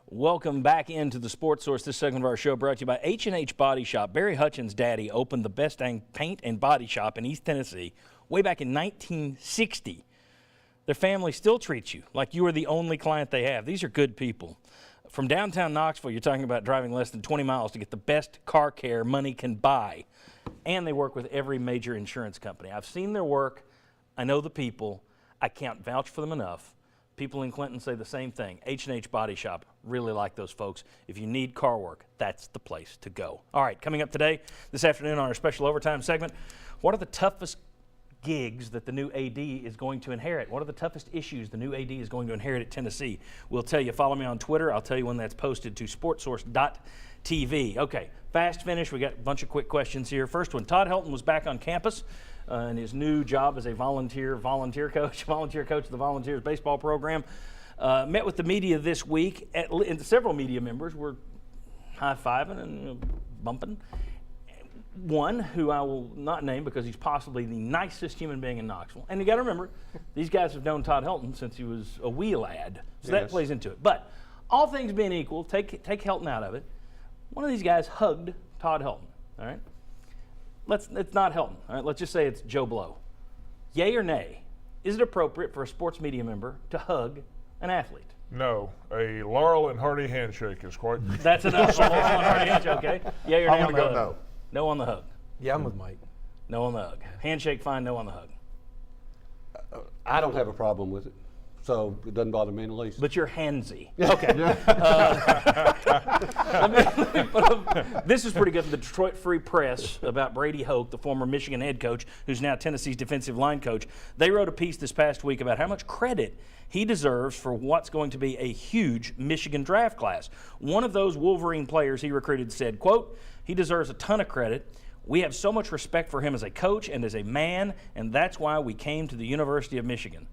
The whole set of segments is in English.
Welcome back into the Sports Source. This segment of our show brought to you by HNH Body Shop. Barry Hutchins' daddy opened the best dang paint and body shop in East Tennessee way back in 1960. Their family still treats you like you are the only client they have. These are good people. From downtown Knoxville, you're talking about driving less than 20 miles to get the best car care money can buy. And they work with every major insurance company. I've seen their work. I know the people. I can't vouch for them enough. People in Clinton say the same thing. H&H Body Shop, really like those folks. If you need car work, that's the place to go. All right, coming up today, this afternoon on our special overtime segment, what are the toughest gigs that the new AD is going to inherit? What are the toughest issues the new AD is going to inherit at Tennessee? We'll tell you. Follow me on Twitter. I'll tell you when that's posted to sportsource.tv. Okay, fast finish. We got a bunch of quick questions here. First one, Todd Helton was back on campus in his new job as a volunteer coach of the Volunteers baseball program. Met with the media this week. And several media members were high-fiving and bumping. One who I will not name because he's possibly the nicest human being in Knoxville. And you got to remember, these guys have known Todd Helton since he was a wee lad. So that plays into it. But all things being equal, take Helton out of it. One of these guys hugged Todd Helton, all right? It's not Helton, all right? Let's just say it's Joe Blow. Yay or nay, is it appropriate for a sports media member to hug an athlete? No. A Laurel and Hardy handshake is quite... That's enough. Laurel and Hardy handshake, okay? Yay or nay on the hug? No. No on the hug. Yeah, I'm with Mike. No on the hug. Handshake fine, no on the hug. I don't have a problem with it, so it doesn't bother me in the least. But you're handsy. Okay. This is pretty good from the Detroit Free Press about Brady Hoke, the former Michigan head coach, who's now Tennessee's defensive line coach. They wrote a piece this past week about how much credit he deserves for what's going to be a huge Michigan draft class. One of those Wolverine players he recruited said, quote, "He deserves a ton of credit. We have so much respect for him as a coach and as a man, and that's why we came to the University of Michigan."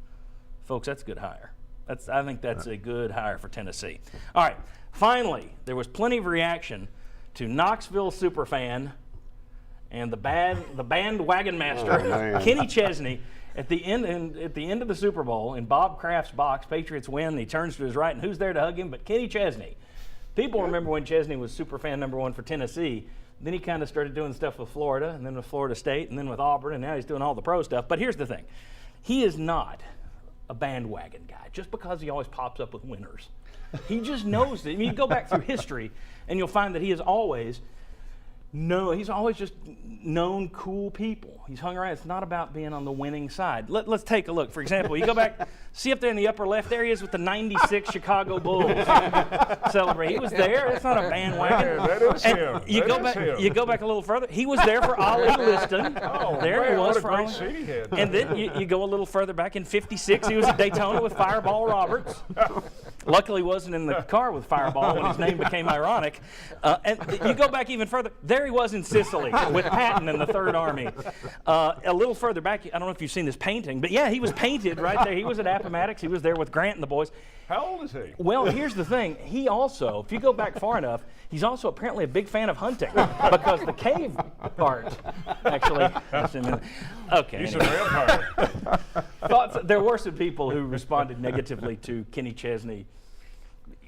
Folks, that's a good hire. I think that's a good hire for Tennessee. All right, finally, there was plenty of reaction to Knoxville superfan and the bandwagon master, Kenny Chesney, at the end of the Super Bowl in Bob Kraft's box. Patriots win, and he turns to his right, and who's there to hug him but Kenny Chesney? People remember when Chesney was superfan #1 for Tennessee. Then he kind of started doing stuff with Florida, and then with Florida State, and then with Auburn, and now he's doing all the pro stuff. But here's the thing. He is not a bandwagon guy just because he always pops up with winners. He just knows that. I mean, you go back through history, and you'll find that he's always just known cool people. He's hung around. It's not about being on the winning side. Let's take a look. For example, you go back, see up there in the upper left areas with the 96 Chicago Bulls celebrate. He was there. It's not a bandwagon. That is him. You go back a little further. He was there for Ollie Liston. Oh, there man, he was what a for great Ollie. seat he had. And then you go a little further back in '56. He was at Daytona with Fireball Roberts. Luckily, he wasn't in the car with Fireball when his name became ironic. And you go back even further. There he was in Sicily with Patton and the Third Army. A little further back, I don't know if you've seen this painting, but yeah, he was painted right there. He was at Appomattox. He was there with Grant and the boys. How old is he? Well, here's the thing. He also, if you go back far enough, he's also apparently a big fan of hunting because the cave part, actually. Okay. He's anyway. a vampire. There were some people who responded negatively to Kenny Chesney.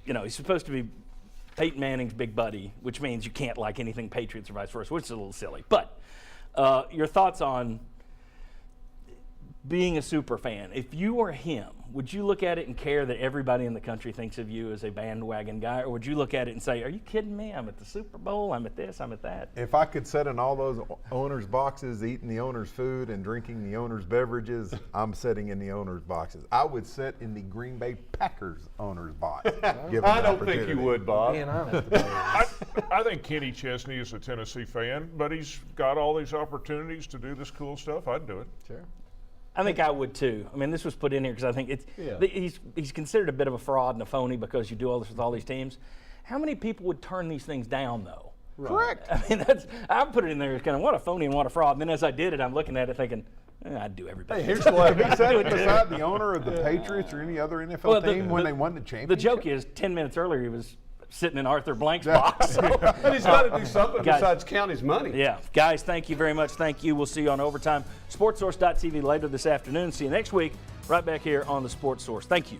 You know, he's supposed to be Peyton Manning's big buddy, which means you can't like anything Patriots or vice versa, which is a little silly. But your thoughts on being a super fan. If you were him, would you look at it and care that everybody in the country thinks of you as a bandwagon guy? Or would you look at it and say, are you kidding me? I'm at the Super Bowl. I'm at this. I'm at that. If I could sit in all those owners' boxes, eating the owners' food and drinking the owners' beverages, I'm sitting in the owners' boxes. I would sit in the Green Bay Packers owners' box. I don't think you would, Bob. Being honest. I think Kenny Chesney is a Tennessee fan, but he's got all these opportunities to do this cool stuff. I'd do it. Sure. I think I would too. I mean, this was put in here because I think he's considered a bit of a fraud and a phony because you do all this with all these teams. How many people would turn these things down though? Right. Correct. I mean, I put it in there as kind of what a phony and what a fraud. And then as I did it, I'm looking at it thinking, I'd do everybody. Hey, here's what he said beside the owner of the Patriots or any other NFL team when they won the championship. The joke is 10 minutes earlier he was sitting in Arthur Blank's box. So. But he's got to do something besides count his money. Yeah. Guys, thank you very much. Thank you. We'll see you on Overtime. SportsSource.tv later this afternoon. See you next week right back here on the Sports Source. Thank you.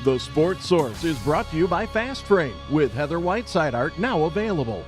The Sports Source is brought to you by Fast Frame with Heather Whiteside Art now available.